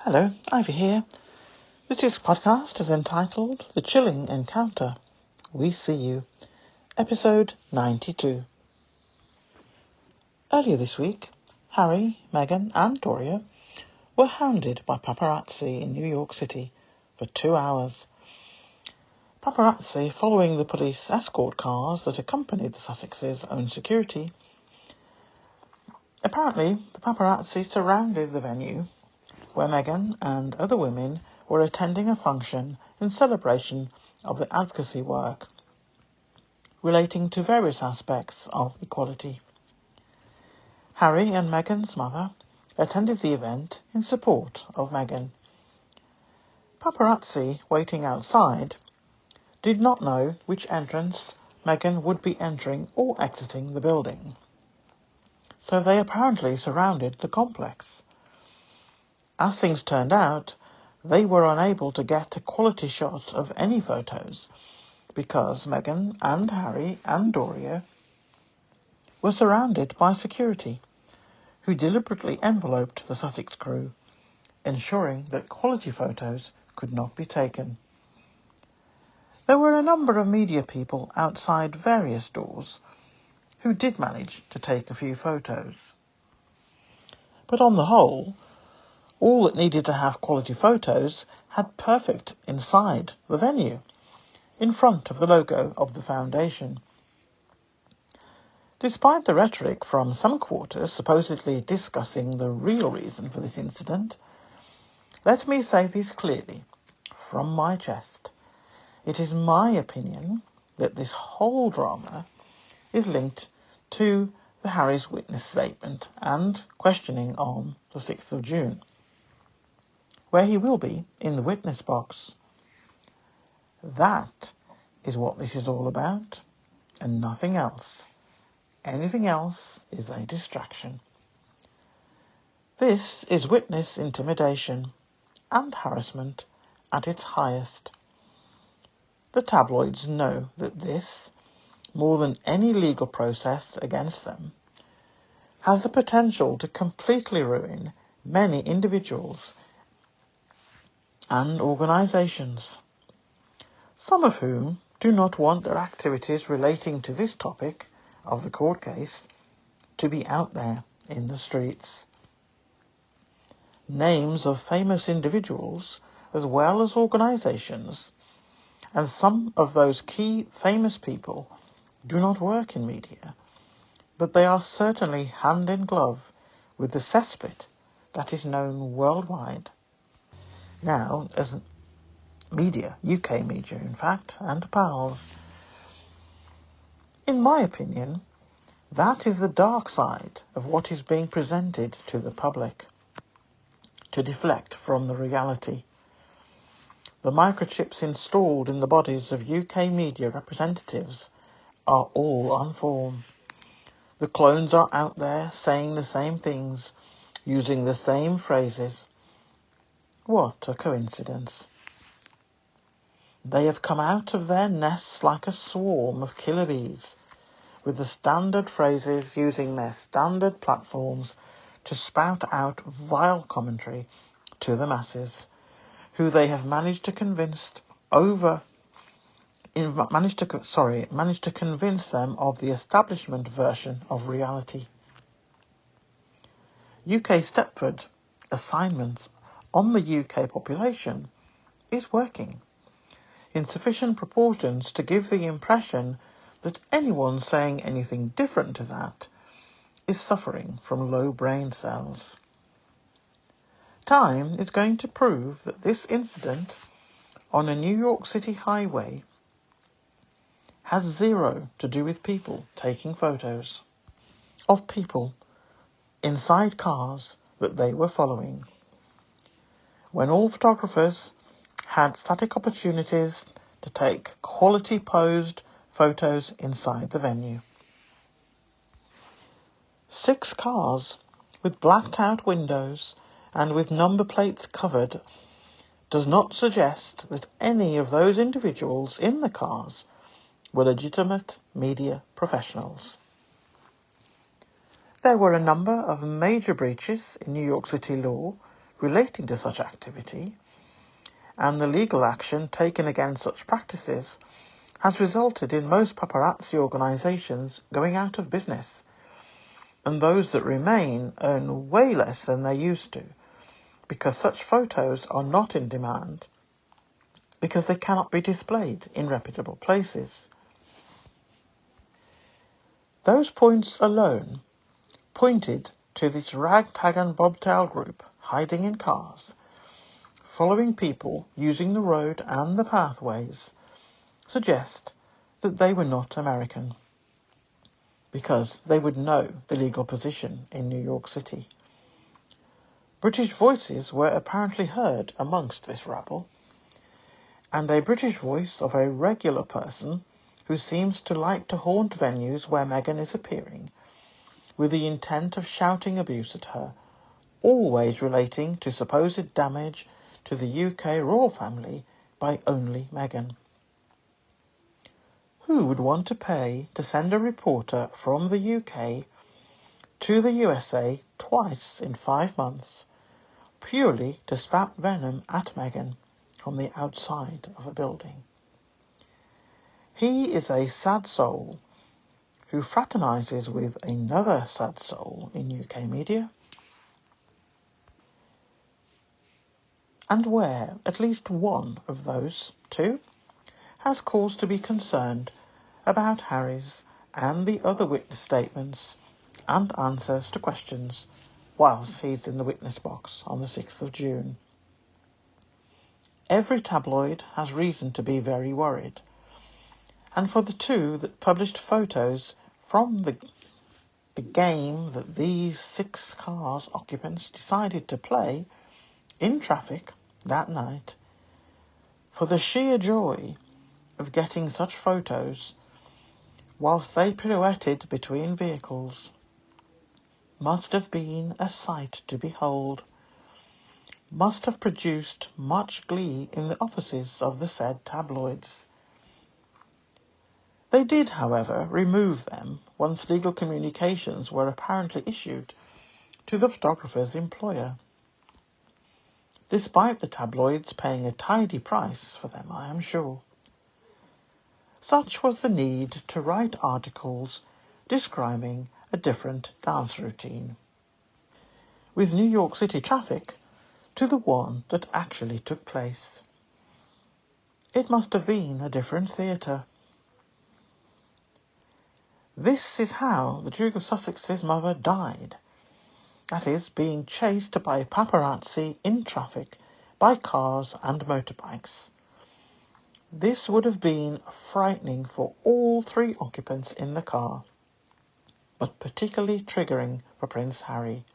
Hello, Ivy here. This podcast is entitled The Chilling Encounter. We See You, episode 92. Earlier this week, Harry, Meghan and Doria were hounded by paparazzi in New York City for 2 hours. Paparazzi following the police escort cars that accompanied the Sussexes' own security. Apparently, the paparazzi surrounded the venue where Meghan and other women were attending a function in celebration of the advocacy work relating to various aspects of equality. Harry and Meghan's mother attended the event in support of Meghan. Paparazzi waiting outside did not know which entrance Meghan would be entering or exiting the building, so they apparently surrounded the complex. As things turned out, they were unable to get a quality shot of any photos because Meghan and Harry and Doria were surrounded by security, who deliberately enveloped the Sussex crew, ensuring that quality photos could not be taken. There were a number of media people outside various doors who did manage to take a few photos. But on the whole, all that needed to have quality photos had perfect inside the venue, in front of the logo of the foundation. Despite the rhetoric from some quarters supposedly discussing the real reason for this incident, let me say this clearly, from my chest. It is my opinion that this whole drama is linked to the Harry's witness statement and questioning on the 6th of June. Where he will be in the witness box. That is what this is all about, and nothing else. Anything else is a distraction. This is witness intimidation and harassment at its highest. The tabloids know that this, more than any legal process against them, has the potential to completely ruin many individuals and organisations, some of whom do not want their activities relating to this topic of the court case to be out there in the streets. Names of famous individuals as well as organisations, and some of those key famous people do not work in media, but they are certainly hand in glove with the cesspit that is known worldwide now as media, UK media in fact, and pals. In my opinion, that is the dark side of what is being presented to the public, to deflect from the reality. The microchips installed in the bodies of UK media representatives are all on form. The clones are out there saying the same things, using the same phrases. What a coincidence. They have come out of their nests like a swarm of killer bees, with the standard phrases using their standard platforms to spout out vile commentary to the masses, who they have managed to convince managed to convince them of the establishment version of reality. UK Stepford assignments on the UK population is working in sufficient proportions to give the impression that anyone saying anything different to that is suffering from low brain cells. Time is going to prove that this incident on a New York City highway has zero to do with people taking photos of people inside cars that they were following, when all photographers had static opportunities to take quality posed photos inside the venue. 6 cars with blacked out windows and with number plates covered does not suggest that any of those individuals in the cars were legitimate media professionals. There were a number of major breaches in New York City law relating to such activity, and the legal action taken against such practices has resulted in most paparazzi organisations going out of business, and those that remain earn way less than they used to, because such photos are not in demand, because they cannot be displayed in reputable places. Those points alone pointed to this ragtag and bobtail group hiding in cars, following people using the road and the pathways, suggest that they were not American, because they would know the legal position in New York City. British voices were apparently heard amongst this rabble, and a British voice of a regular person who seems to like to haunt venues where Meghan is appearing, with the intent of shouting abuse at her, always relating to supposed damage to the UK royal family by only Meghan. Who would want to pay to send a reporter from the UK to the USA twice in 5 months, purely to spat venom at Meghan from the outside of a building? He is a sad soul who fraternises with another sad soul in UK media, and where at least one of those two has cause to be concerned about Harry's and the other witness statements and answers to questions whilst he's in the witness box on the 6th of June. Every tabloid has reason to be very worried, and for the two that published photos from the game that these 6 cars occupants decided to play in traffic that night, for the sheer joy of getting such photos whilst they pirouetted between vehicles, must have been a sight to behold, must have produced much glee in the offices of the said tabloids. They did, however, remove them once legal communications were apparently issued to the photographer's employer, despite the tabloids paying a tidy price for them, I am sure. Such was the need to write articles describing a different dance routine, with New York City traffic, to the one that actually took place. It must have been a different theatre. This is how the Duke of Sussex's mother died. That is, being chased by paparazzi in traffic by cars and motorbikes. This would have been frightening for all 3 occupants in the car, but particularly triggering for Prince Harry.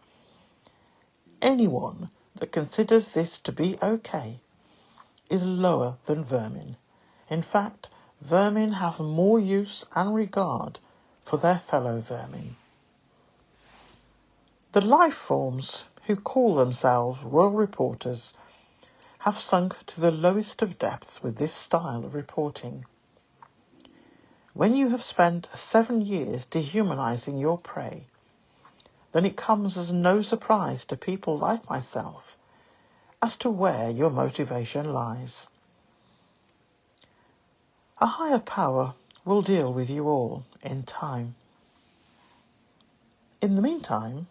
Anyone that considers this to be okay is lower than vermin. In fact, vermin have more use and regard for their fellow vermin. The life forms who call themselves royal reporters have sunk to the lowest of depths with this style of reporting. When you have spent 7 years dehumanising your prey, then it comes as no surprise to people like myself as to where your motivation lies. A higher power will deal with you all in time. In the meantime,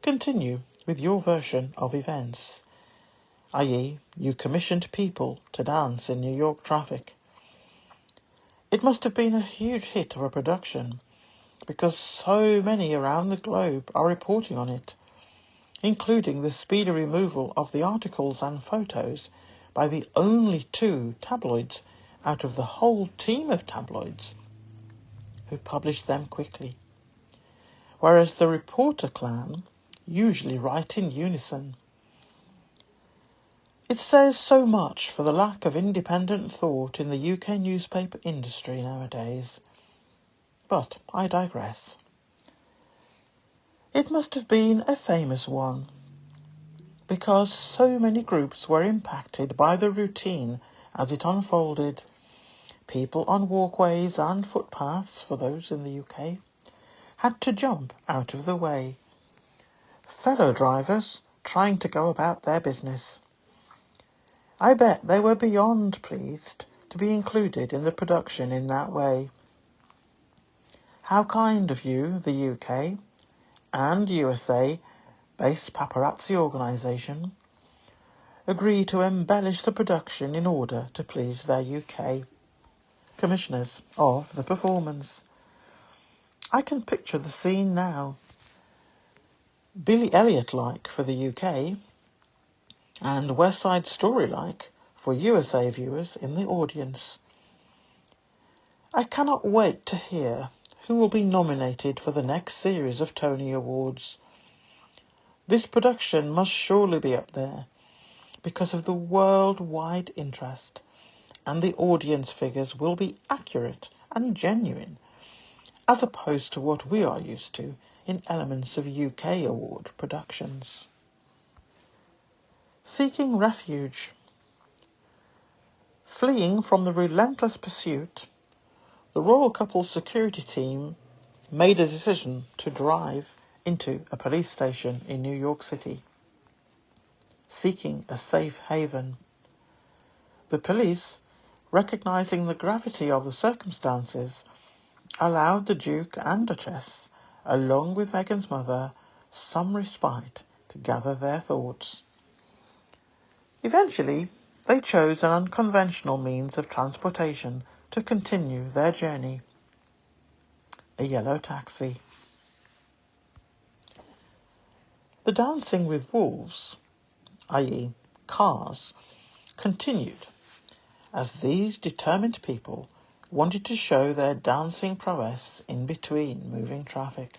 continue with your version of events, i.e., you commissioned people to dance in New York traffic. It must have been a huge hit of a production, because so many around the globe are reporting on it, including the speedy removal of the articles and photos by the only 2 tabloids out of the whole team of tabloids who published them quickly, whereas the reporter clan usually write in unison. It says so much for the lack of independent thought in the UK newspaper industry nowadays. But I digress. It must have been a famous one, because so many groups were impacted by the routine as it unfolded. People on walkways and footpaths, for those in the UK, had to jump out of the way. Fellow drivers trying to go about their business. I bet they were beyond pleased to be included in the production in that way. How kind of you, the UK and USA-based Paparazzi organisation, agreed to embellish the production in order to please their UK commissioners of the performance. I can picture the scene now. Billy Elliot-like for the UK and West Side Story-like for USA viewers in the audience. I cannot wait to hear who will be nominated for the next series of Tony Awards. This production must surely be up there because of the worldwide interest, and the audience figures will be accurate and genuine, as opposed to what we are used to in elements of UK award productions. Seeking refuge. Fleeing from the relentless pursuit, the royal couple's security team made a decision to drive into a police station in New York City, seeking a safe haven. The police, recognizing the gravity of the circumstances, allowed the Duke and Duchess, along with Meghan's mother, some respite to gather their thoughts. Eventually, they chose an unconventional means of transportation to continue their journey: a yellow taxi. The dancing with wolves, i.e. cars, continued as these determined people wanted to show their dancing prowess in between moving traffic.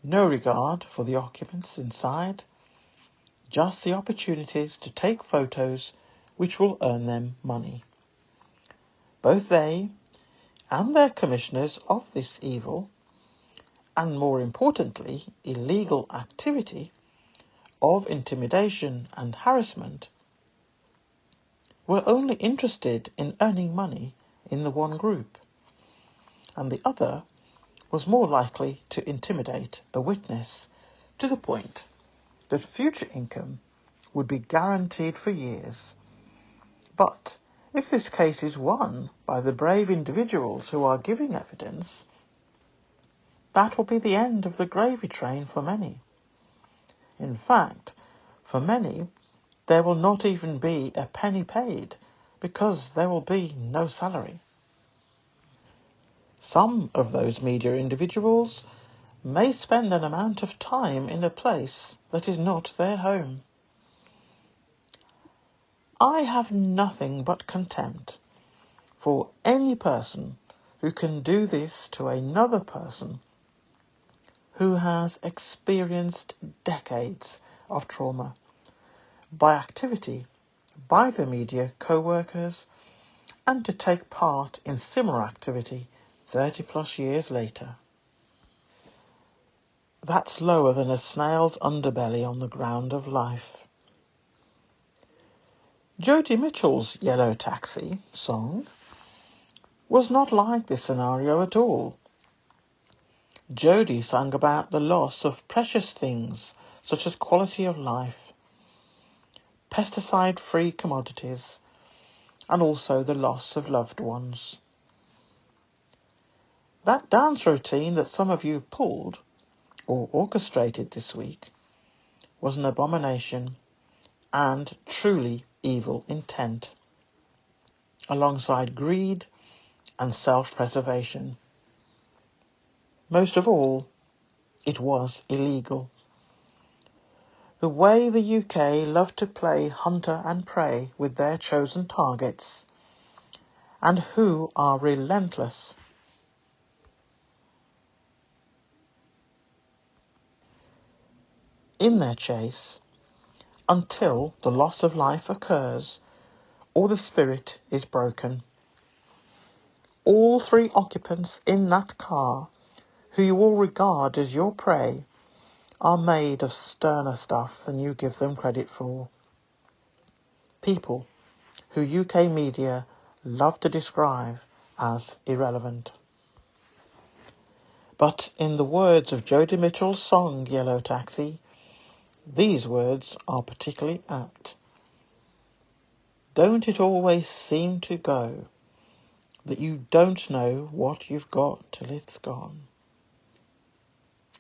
No regard for the occupants inside, just the opportunities to take photos which will earn them money. Both they and their commissioners of this evil, and more importantly, illegal activity of intimidation and harassment, were only interested in earning money in the one group, and the other was more likely to intimidate a witness to the point that future income would be guaranteed for years. But if this case is won by the brave individuals who are giving evidence, that will be the end of the gravy train for many. In fact, for many, there will not even be a penny paid because there will be no salary. Some of those media individuals may spend an amount of time in a place that is not their home. I have nothing but contempt for any person who can do this to another person who has experienced decades of trauma by activity by the media co-workers, and to take part in similar activity 30 plus years later. That's lower than a snail's underbelly on the ground of life. Jodi Mitchell's Yellow Taxi song was not like this scenario at all. Jodi sang about the loss of precious things such as quality of life, pesticide-free commodities, and also the loss of loved ones. That dance routine that some of you pulled or orchestrated this week was an abomination and truly evil intent, alongside greed and self-preservation. Most of all, it was illegal. The way the UK love to play hunter and prey with their chosen targets, and who are relentless. In their chase, until the loss of life occurs or the spirit is broken. All three occupants in that car, who you all regard as your prey, are made of sterner stuff than you give them credit for. People who UK media love to describe as irrelevant. But in the words of Jodi Mitchell's song Yellow Taxi, These words are particularly apt. Don't it always seem to go that you don't know what you've got till it's gone?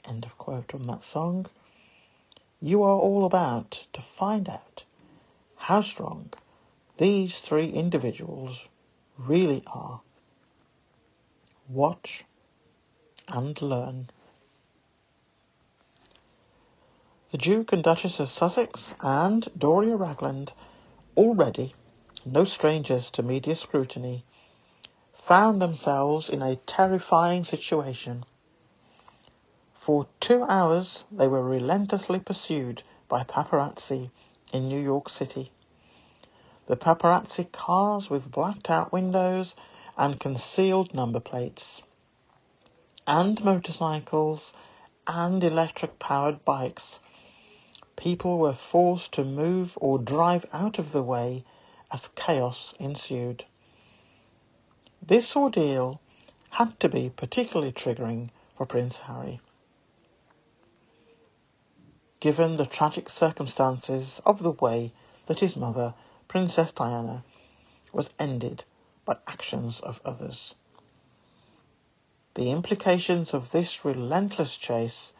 End of quote from that song. You are all about to find out how strong these three individuals really are. Watch and learn. The Duke and Duchess of Sussex and Doria Ragland, already no strangers to media scrutiny, found themselves in a terrifying situation. For 2 hours they were relentlessly pursued by paparazzi in New York City. The paparazzi cars with blacked out windows and concealed number plates, and motorcycles and electric-powered bikes. People were forced to move or drive out of the way as chaos ensued. This ordeal had to be particularly triggering for Prince Harry, given the tragic circumstances of the way that his mother, Princess Diana, was ended by actions of others. The implications of this relentless chase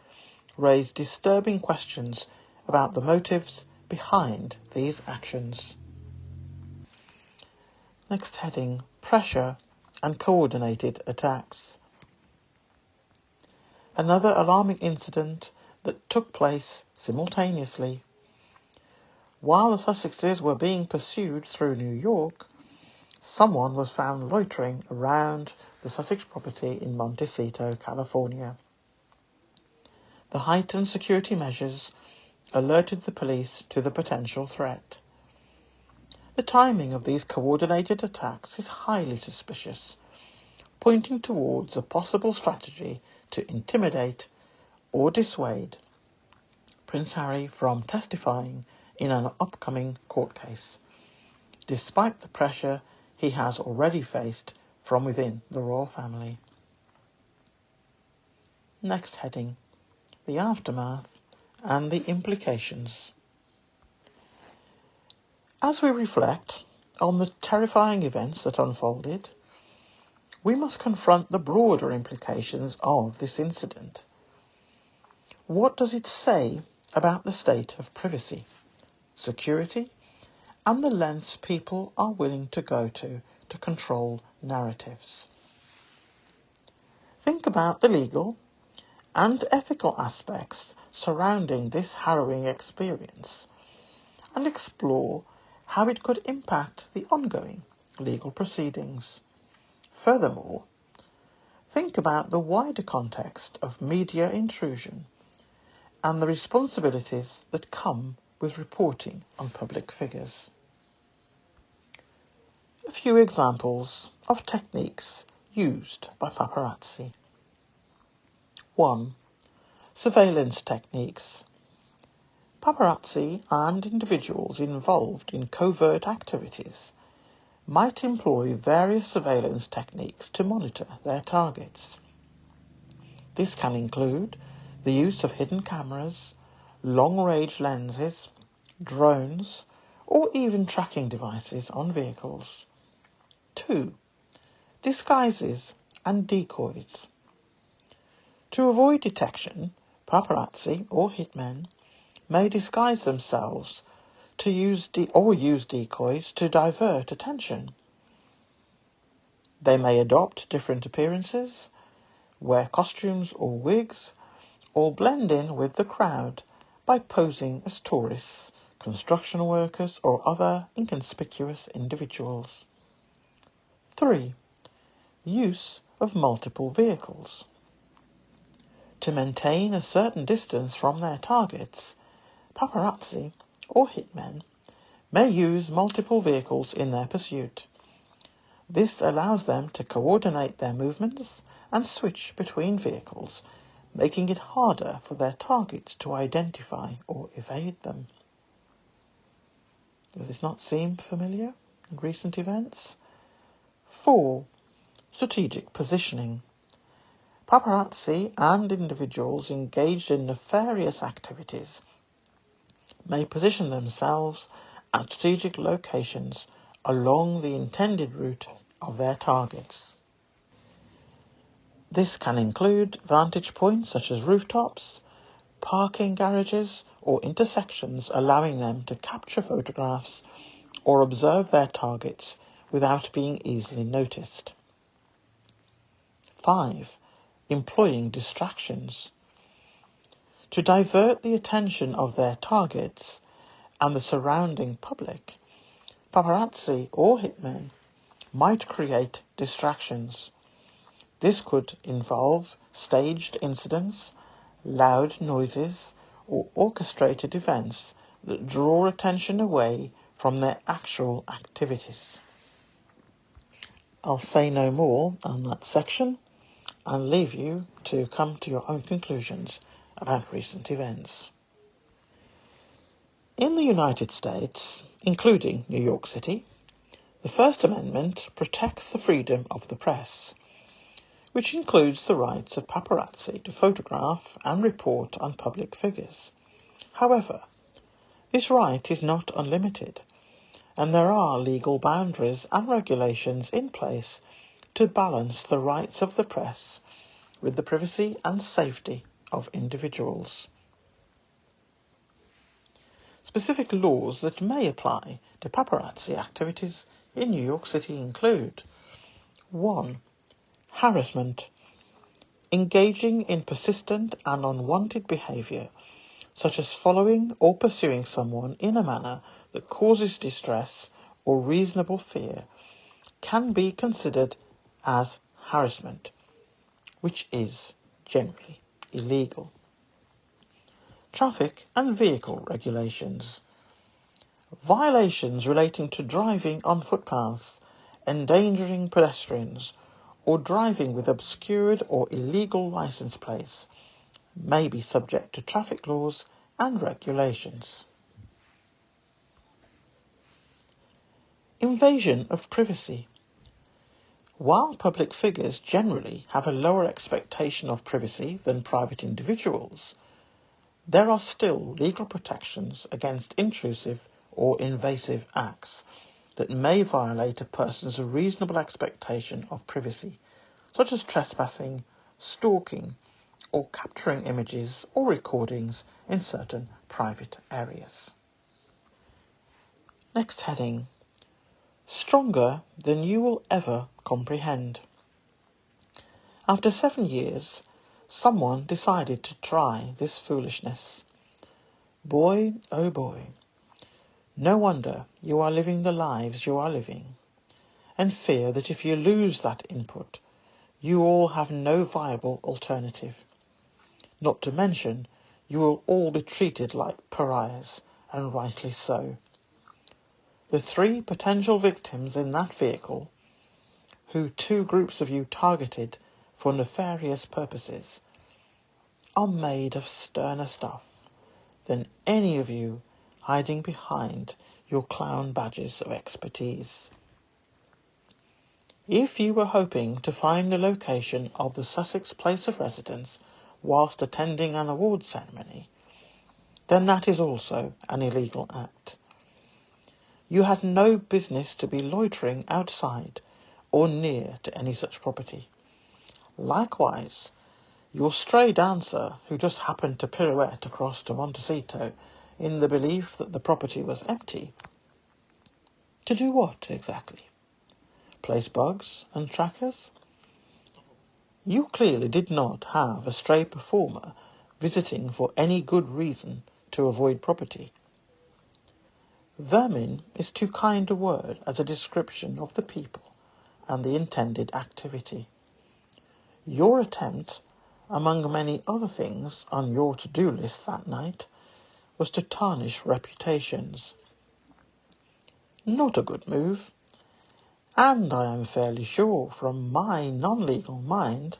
raise disturbing questions about the motives behind these actions. Next heading, pressure and coordinated attacks. Another alarming incident that took place simultaneously. While the Sussexes were being pursued through New York, someone was found loitering around the Sussex property in Montecito, California. The heightened security measures alerted the police to the potential threat. The timing of these coordinated attacks is highly suspicious, pointing towards a possible strategy to intimidate or dissuade Prince Harry from testifying in an upcoming court case, despite the pressure he has already faced from within the royal family. Next heading, the aftermath and the implications. As we reflect on the terrifying events that unfolded, we must confront the broader implications of this incident. What does it say about the state of privacy, security, and the lengths people are willing to go to control narratives? Think about the legal and ethical aspects surrounding this harrowing experience and explore how it could impact the ongoing legal proceedings. Furthermore, think about the wider context of media intrusion and the responsibilities that come with reporting on public figures. A few examples of techniques used by paparazzi. 1. Surveillance techniques. Paparazzi and individuals involved in covert activities might employ various surveillance techniques to monitor their targets. This can include the use of hidden cameras, long-range lenses, drones, or even tracking devices on vehicles. 2. Disguises and decoys. To avoid detection, paparazzi or hitmen may disguise themselves to use decoys to divert attention. They may adopt different appearances, wear costumes or wigs, or blend in with the crowd by posing as tourists, construction workers, or other inconspicuous individuals. 3. Use of multiple vehicles. To maintain a certain distance from their targets, paparazzi or hitmen may use multiple vehicles in their pursuit. This allows them to coordinate their movements and switch between vehicles, making it harder for their targets to identify or evade them. Does this not seem familiar in recent events? 4. Strategic positioning. Paparazzi and individuals engaged in nefarious activities may position themselves at strategic locations along the intended route of their targets. This can include vantage points such as rooftops, parking garages, or intersections, allowing them to capture photographs or observe their targets without being easily noticed. 5. Employing distractions. To divert the attention of their targets and the surrounding public, paparazzi or hitmen might create distractions. This could involve staged incidents, loud noises, or orchestrated events that draw attention away from their actual activities. I'll say no more on that section and leave you to come to your own conclusions about recent events. In the United States, including New York City, the First Amendment protects the freedom of the press, which includes the rights of paparazzi to photograph and report on public figures. However, this right is not unlimited, and there are legal boundaries and regulations in place to balance the rights of the press with the privacy and safety of individuals. Specific laws that may apply to paparazzi activities in New York City include 1. Harassment. Engaging in persistent and unwanted behaviour, such as following or pursuing someone in a manner that causes distress or reasonable fear, can be considered as harassment, which is generally illegal. Traffic and vehicle regulations. Violations relating to driving on footpaths, endangering pedestrians, or driving with obscured or illegal license plates may be subject to traffic laws and regulations. Invasion of privacy. While public figures generally have a lower expectation of privacy than private individuals, there are still legal protections against intrusive or invasive acts that may violate a person's reasonable expectation of privacy, such as trespassing, stalking, or capturing images or recordings in certain private areas. Next heading. Stronger than you will ever comprehend. After 7 years, someone decided to try this foolishness. Boy, oh boy, no wonder you are living the lives you are living, and fear that if you lose that input, you all have no viable alternative. Not to mention, you will all be treated like pariahs, and rightly so. The 3 potential victims in that vehicle, who 2 groups of you targeted for nefarious purposes, are made of sterner stuff than any of you hiding behind your clown badges of expertise. If you were hoping to find the location of the Sussex place of residence whilst attending an award ceremony, then that is also an illegal act. You had no business to be loitering outside or near to any such property. Likewise, your stray dancer who just happened to pirouette across to Montecito in the belief that the property was empty. To do what exactly? Place bugs and trackers? You clearly did not have a stray performer visiting for any good reason to avoid property. Vermin is too kind a word as a description of the people and the intended activity. Your attempt, among many other things on your to-do list that night, was to tarnish reputations. Not a good move, and I am fairly sure from my non-legal mind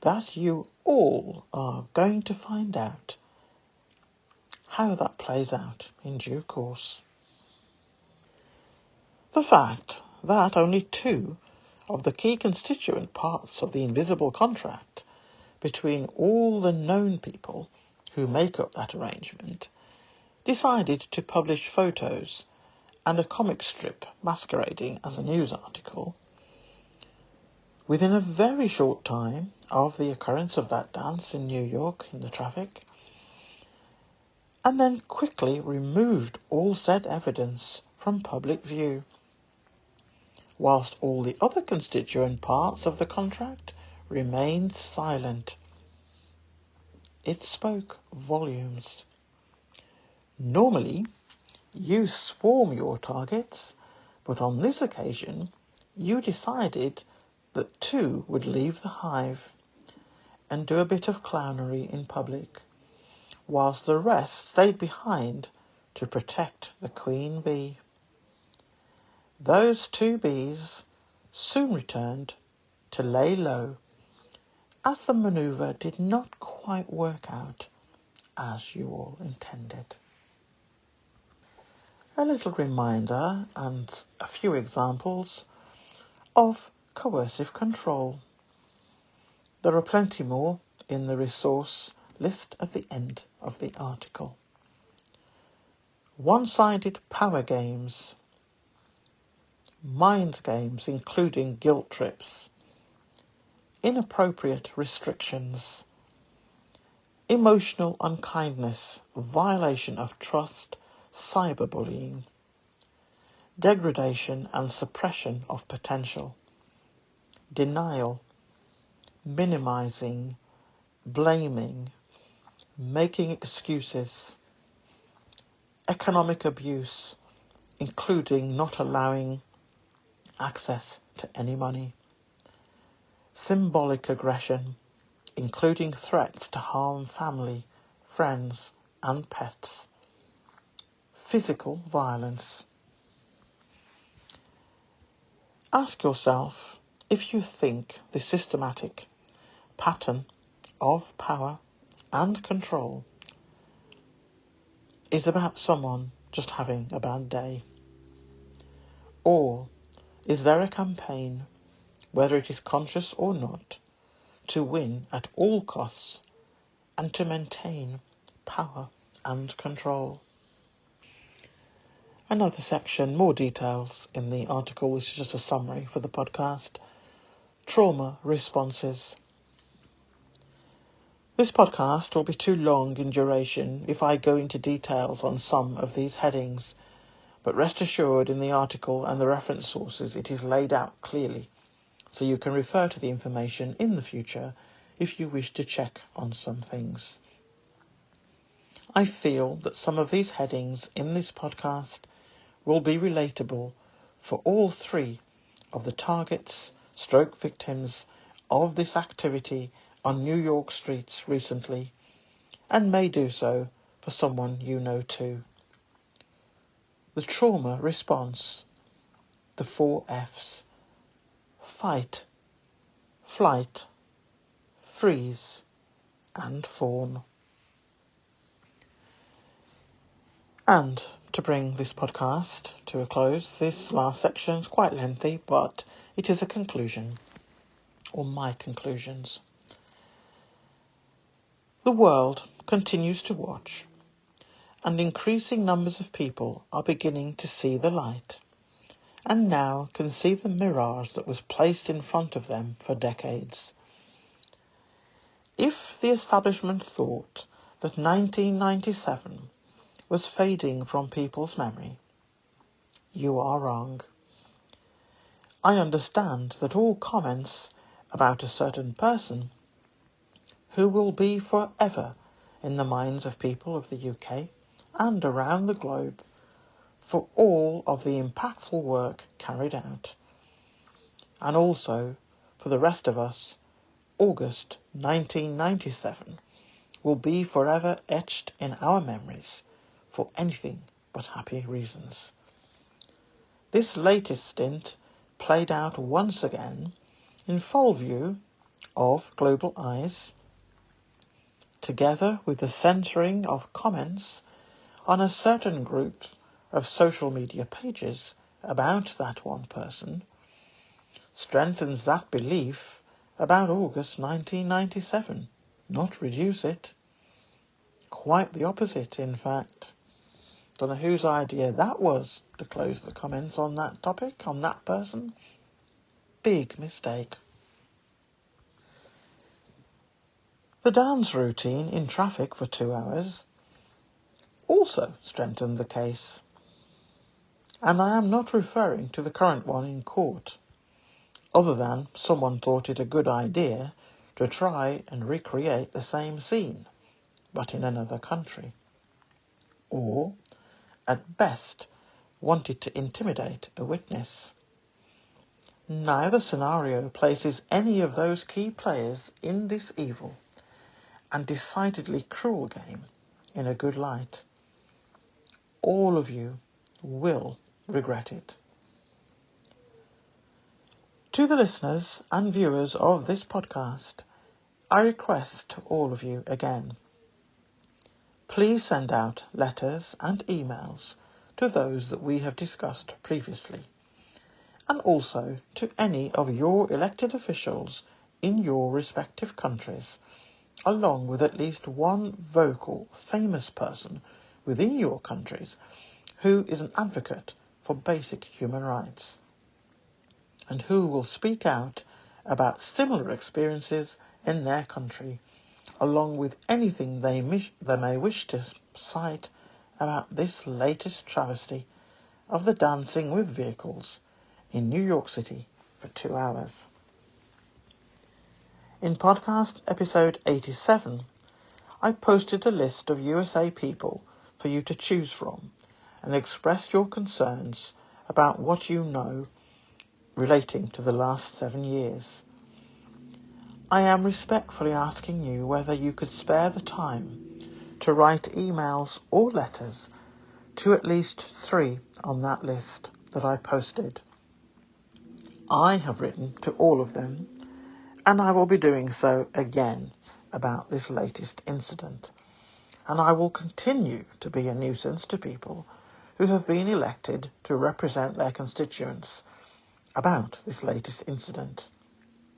that you all are going to find out how that plays out in due course. The fact that only 2 of the key constituent parts of the invisible contract between all the known people who make up that arrangement decided to publish photos and a comic strip masquerading as a news article within a very short time of the occurrence of that dance in New York in the traffic, and then quickly removed all said evidence from public view, whilst all the other constituent parts of the contract remained silent. It spoke volumes. Normally, you swarm your targets, but on this occasion, you decided that 2 would leave the hive and do a bit of clownery in public, whilst the rest stayed behind to protect the queen bee. Those 2 bees soon returned to lay low, as the manoeuvre did not quite work out as you all intended. A little reminder and a few examples of coercive control. There are plenty more in the resource list at the end of the article. One-sided power games, mind games including guilt trips, inappropriate restrictions, emotional unkindness, violation of trust, cyberbullying, degradation and suppression of potential, denial, minimizing, blaming, making excuses, economic abuse, including not allowing access to any money, symbolic aggression, including threats to harm family, friends and pets, physical violence. Ask yourself if you think the systematic pattern of power and control is about someone just having a bad day. Or is there a campaign, whether it is conscious or not, to win at all costs and to maintain power and control? Another section, more details in the article. This is just a summary for the podcast. Trauma responses. This podcast will be too long in duration if I go into details on some of these headings, but rest assured in the article and the reference sources it is laid out clearly, so you can refer to the information in the future if you wish to check on some things. I feel that some of these headings in this podcast will be relatable for all 3 of the targets / victims of this activity on New York streets recently, and may do so for someone you know too. The trauma response, the 4 Fs: fight, flight, freeze and fawn. And to bring this podcast to a close, this last section is quite lengthy, but it is a conclusion, or my conclusions. The world continues to watch, and increasing numbers of people are beginning to see the light, and now can see the mirage that was placed in front of them for decades. If the establishment thought that 1997 was fading from people's memory, you are wrong. I understand that all comments about a certain person who will be forever in the minds of people of the UK and around the globe for all of the impactful work carried out, and also for the rest of us, August 1997 will be forever etched in our memories for anything but happy reasons. This latest stint played out once again in full view of global eyes, together with the censoring of comments on a certain group of social media pages about that one person, strengthens that belief about August 1997, not reduce it. Quite the opposite, in fact. Don't know whose idea that was to close the comments on that topic, on that person. Big mistake. The dance routine in traffic for 2 hours also strengthened the case. And I am not referring to the current one in court, other than someone thought it a good idea to try and recreate the same scene, but in another country. Or, at best, wanted to intimidate a witness. Neither scenario places any of those key players in this evil and decidedly cruel game in a good light. All of you will regret it. To the listeners and viewers of this podcast, I request to all of you again, please send out letters and emails to those that we have discussed previously, and also to any of your elected officials in your respective countries, along with at least one vocal, famous person within your countries who is an advocate for basic human rights, and who will speak out about similar experiences in their country, along with anything they may wish to cite about this latest travesty of the dancing with vehicles in New York City for 2 hours. In podcast episode 87, I posted a list of USA people for you to choose from and expressed your concerns about what you know relating to the last 7 years. I am respectfully asking you whether you could spare the time to write emails or letters to at least 3 on that list that I posted. I have written to all of them, and I will be doing so again about this latest incident. And I will continue to be a nuisance to people who have been elected to represent their constituents about this latest incident,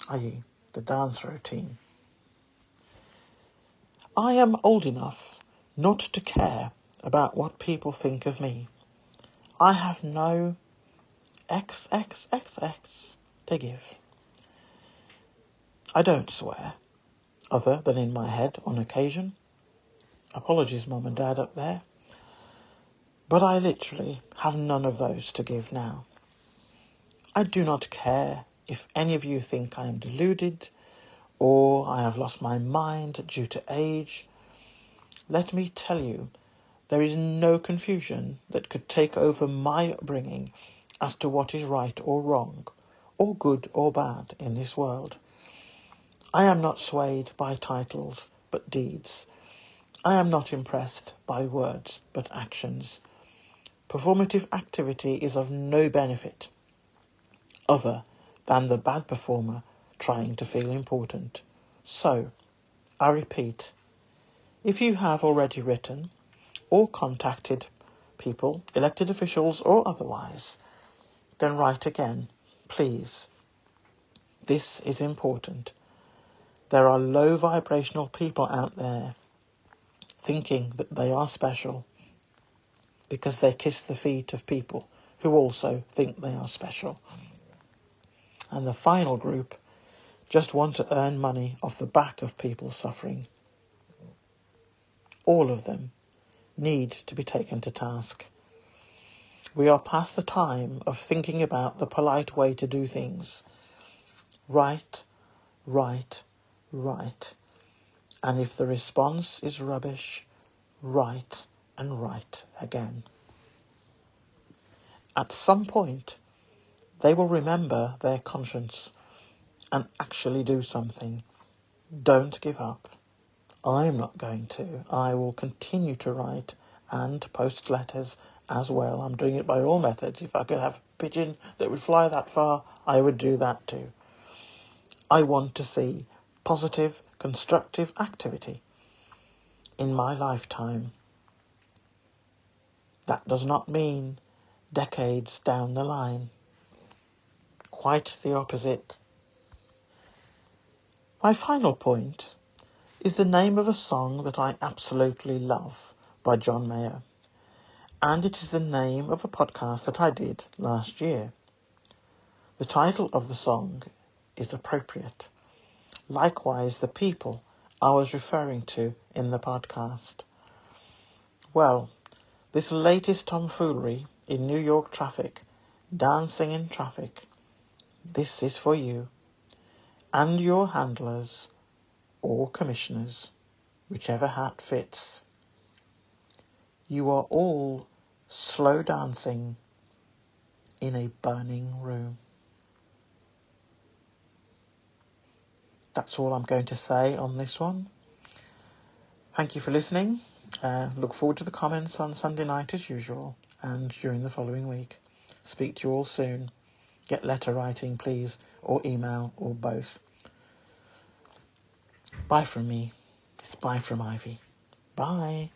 i.e. the dance routine. I am old enough not to care about what people think of me. I have no XXXX to give. I don't swear, other than in my head on occasion. Apologies, Mum and Dad up there. But I literally have none of those to give now. I do not care if any of you think I am deluded or I have lost my mind due to age. Let me tell you, there is no confusion that could take over my upbringing as to what is right or wrong, or good or bad in this world. I am not swayed by titles, but deeds. I am not impressed by words, but actions. Performative activity is of no benefit, other than the bad performer trying to feel important. So, I repeat, if you have already written or contacted people, elected officials or otherwise, then write again, please. This is important. There are low vibrational people out there thinking that they are special because they kiss the feet of people who also think they are special. And the final group just want to earn money off the back of people suffering. All of them need to be taken to task. We are past the time of thinking about the polite way to do things. Right, right, right. And if the response is rubbish, right and right again. At some point, they will remember their conscience and actually do something. Don't give up. I'm not going to. I will continue to write and post letters as well. I'm doing it by all methods. If I could have a pigeon that would fly that far, I would do that too. I want to see positive, constructive activity in my lifetime. That does not mean decades down the line. Quite the opposite. My final point is the name of a song that I absolutely love by John Mayer. and it is the name of a podcast that I did last year. The title of the song is appropriate. Likewise, the people I was referring to in the podcast. Well, this latest tomfoolery in New York traffic, dancing in traffic, this is for you and your handlers or commissioners, whichever hat fits. You are all slow dancing in a burning room. That's all I'm going to say on this one. Thank you for listening. Look forward to the comments on Sunday night as usual and during the following week. Speak to you all soon. Get letter writing, please, or email, or both. Bye from me. It's bye from Ivy. Bye.